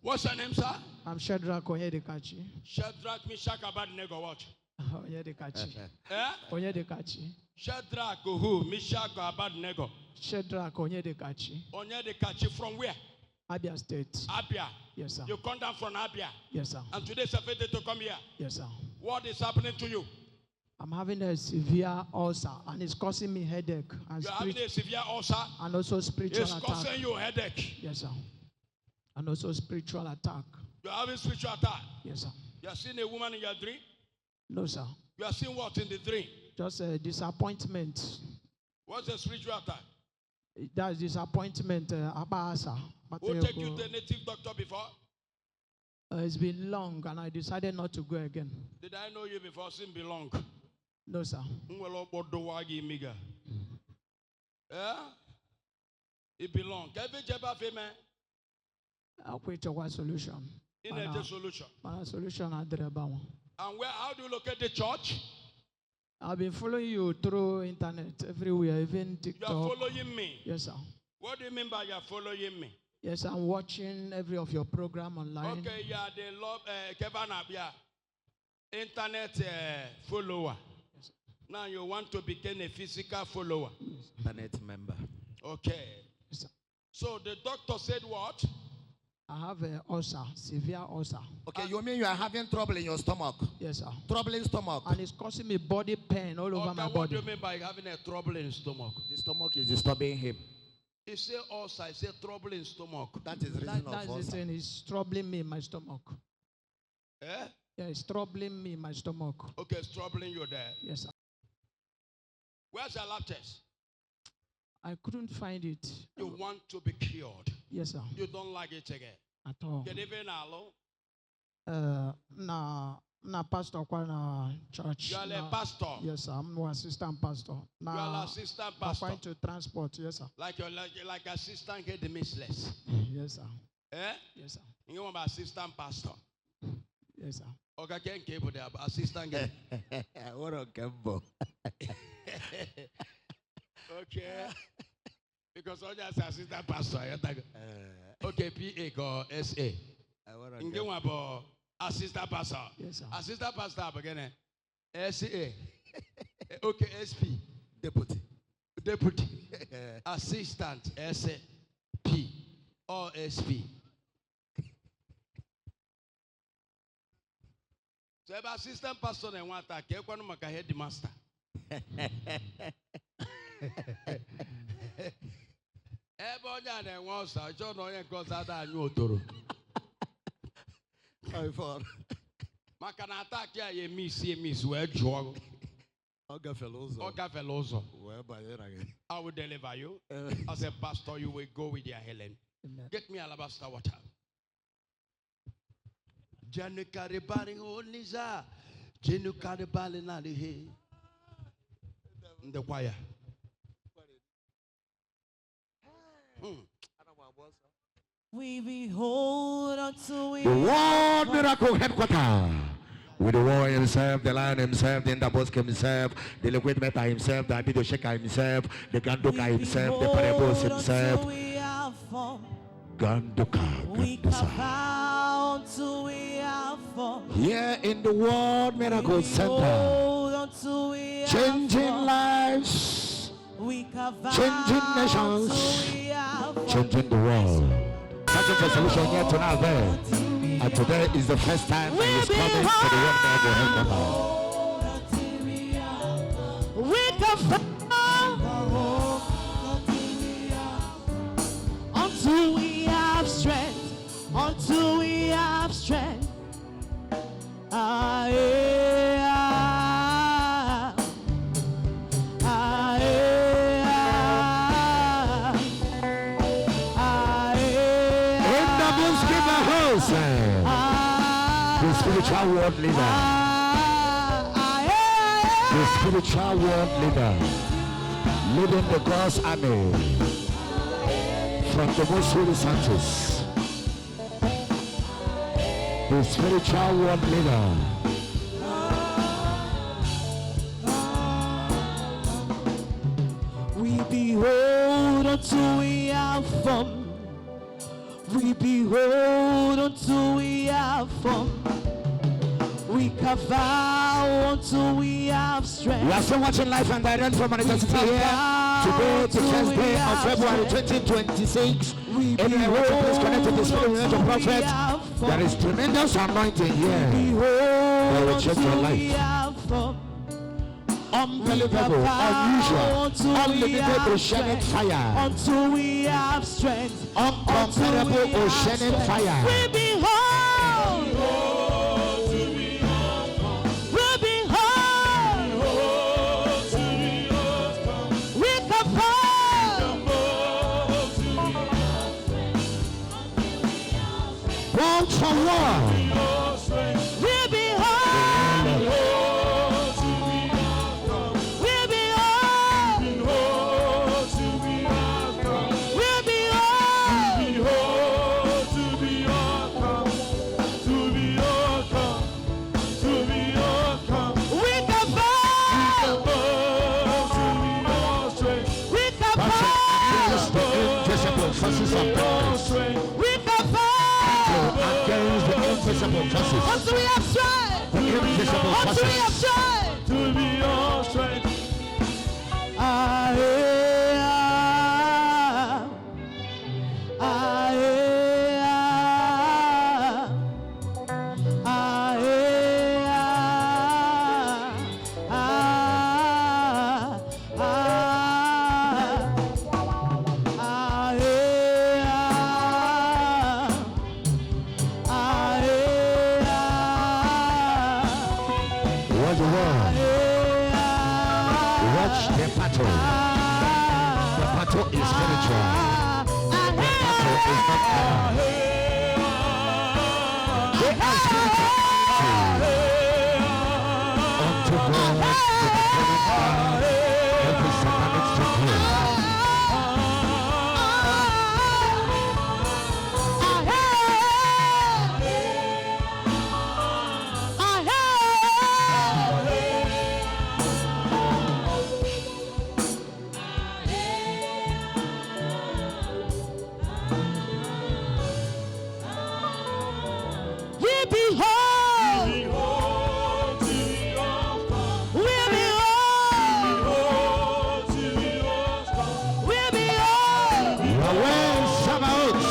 What's your name, sir? I'm Shadrach Onyedikachi. Shadrach, Meshach, Abednego, what? Onyedikachi. Eh? Onyedikachi. Shadrach, who? Meshach, Abednego. Shadrach Onyedikachi. Onyedikachi from where? Abia State. Abia. Yes, sir. You come down from Abia. Yes, sir. And today is a day to come here. Yes, sir. What is happening to you? I'm having a severe ulcer and it's causing me headache and You're having a severe ulcer and also spiritual it's attack. causing you a headache. Yes, sir. And also spiritual attack. You're having spiritual attack. Yes, sir. You are seeing a woman in your dream? No, sir. You are seeing what in the dream? Just a disappointment. What's the spiritual attack? That's disappointment. Abasa. Who take you to a native doctor before? It's been long and I decided not to go again. Did I know you before? Sin belong. No, sir. Yeah? It belong. I'll quit your solution. In a solution. My solution at the Rebawa. And how do you locate the church? I've been following you through internet everywhere, even TikTok. You are following me? Yes, sir. What do you mean by you are following me? Yes, I'm watching every of your program online. Okay, you are the love, internet follower. Yes, now you want to become a physical follower. Internet member. Okay. Yes, sir. So the doctor said what? I have an ulcer, severe ulcer. Okay, you mean you are having trouble in your stomach? Yes, sir. Trouble in stomach. And it's causing me body pain all over my body. What do you mean by having a trouble in stomach? The stomach is disturbing him. He said ulcer, he said trouble in stomach. That is the reason of That's the ulcer. thing, it's troubling me in my stomach. Eh? Yeah, it's troubling me in my stomach. Okay, it's troubling you there. Yes, sir. Where's your lab test? I couldn't find it. You want to be cured. Yes, sir. You don't like it again. At all. Get even alone? Na pastor kwa na church. You are a pastor. Yes, sir. I'm an assistant pastor. You are an assistant pastor. I'm to transport. Yes, sir. Like assistant get the missless. Yes, sir. Eh? Yes, sir. You want assistant pastor. Yes, sir. Okay, can't keep the assistant get. What a gamble. Okay. Because all just assistant pastor. Okay, PA or SA. You want assistant pastor. Yes, sir. Assistant pastor again. SA. Okay, SP. Deputy. Assistant SP or SP. So if assistant pastor and want to take one of my headmaster. Everybody and wants to John Oyen cause that new toro. Maka na attack ya ye miss where jog. Oga Veloso. I will deliver you. As a pastor, you will go with your Helen. Amen. Get me alabaster water. Janukari bari oniza. Janukari bali na lihe. In the choir. We behold unto we The World Miracle Headquarters. With the warrior himself, the lion himself, the Indabosk himself, the liquid metal himself, the Abido Shaker himself, the Ganduka himself, the Parabos himself. Ganduka. We come out to we are for. Here in the World Miracle Center. Changing lives. Changing nations. Changing the world. Searching for solution here tonight there. And today is the first time that he's coming to the World Miracle Headquarters. We come until we have strength, until we have strength. The spiritual world leader. The spiritual world leader. Leading the God's army from the most holy Santos. The spiritual world leader. We behold until we have from. We behold until we have form. We vow until we have strength. You are still watching Life and Direct from University here. Today, the first day of February 2026. Anywhere to please connect to the Spirit of Prophet. There is tremendous anointing here. That will change your life. Unbelievable, unusual, unlimited oceanic fire. Until we have strength. Uncomparable oceanic fire. We behold. We behold. We compare. Word for word. We behold. We behold. We We compare. We compare. Invisible forces of darkness. We compare. Against the invisible forces. Until we have strength. The invisible Until we have forces. strength. To be your strength. Watch the word. Watch the battle. The battle is spiritual. The battle is not carnal. They are spiritual. Unto God, to the coming down every satanic stronghold. We behold. We behold. We behold. Yahweh Sabaoth,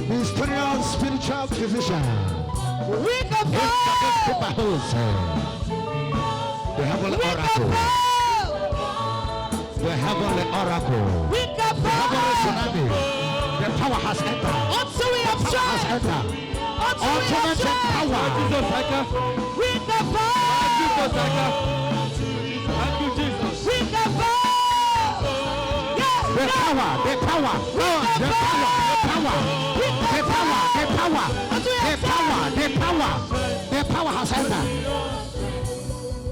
ministerial spiritual physician. We compare. The heavenly oracle. The heavenly oracle. We The heavenly compare. tsunami. The power has entered. Until we have Power has strength. entered. Until we have Ultimate strength. power. We compare. We compare. Yes. The power. The power. The power. The power. The power. The power. The power. The power has entered.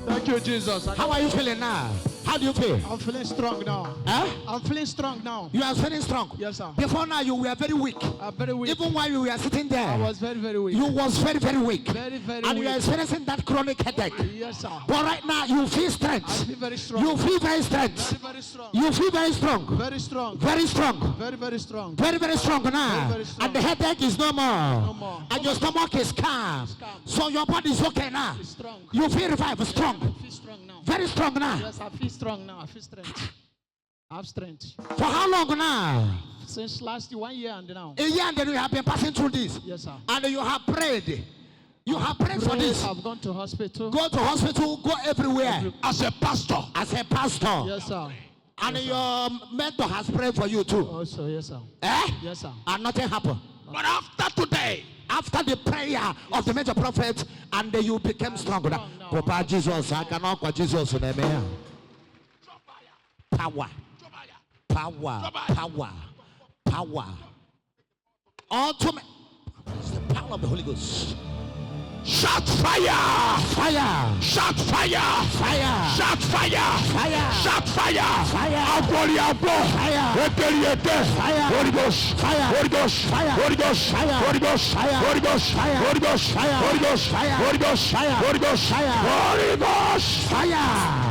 Thank you, Jesus. How are you feeling now? How do you feel? I'm feeling strong now. Huh? I'm feeling strong now. You are feeling strong. Yes, sir. Before now, you were very weak. I'm very weak. Even while you were sitting there, I was very, very weak. you was very, very weak. Very, very And you are weak. experiencing that chronic headache. Yes, sir. But right now, you feel I strength. feel very strong. You feel very strength. Very, very strong. You feel very strong. Very strong. Very strong. Very, very strong. Very, very strong now. Very, very strong. And the headache is no more. No more. And your stomach is calm. calm. So your body is okay now. It's strong. You feel revived, I strong. feel strong now. Very strong now. Yes, I feel strong now. I feel strength. I have strength. For how long now? Since last 1 year and now. A year and then you have been passing through this. Yes, sir. And you have prayed. You have prayed for this. I've gone to hospital. Go to hospital, go everywhere. As a pastor. As a pastor. Yes, sir. And your mentor has prayed for you too. Also, yes, sir. Eh? Yes, sir. And nothing happened. But after today, After the prayer of the major prophet, and then you became stronger. Papa Jesus, I cannot call Jesus in the name. Power. Power. Power. Power. Ultimate. It's the power of the Holy Ghost. shout fire! Fire. Shout fire! Fire. Shout fire! Fire. Shout fire! Fire. Aboli abo! Fire. Ekeriete! Fire. Holy Ghost! Fire. Holy Ghost! Fire. Holy Ghost! Fire. Holy Ghost! Fire. Holy Ghost! Fire. Holy Ghost! Fire. Holy Ghost! Fire. Holy Ghost! Fire. Holy Ghost! Fire. Holy Ghost! Fire.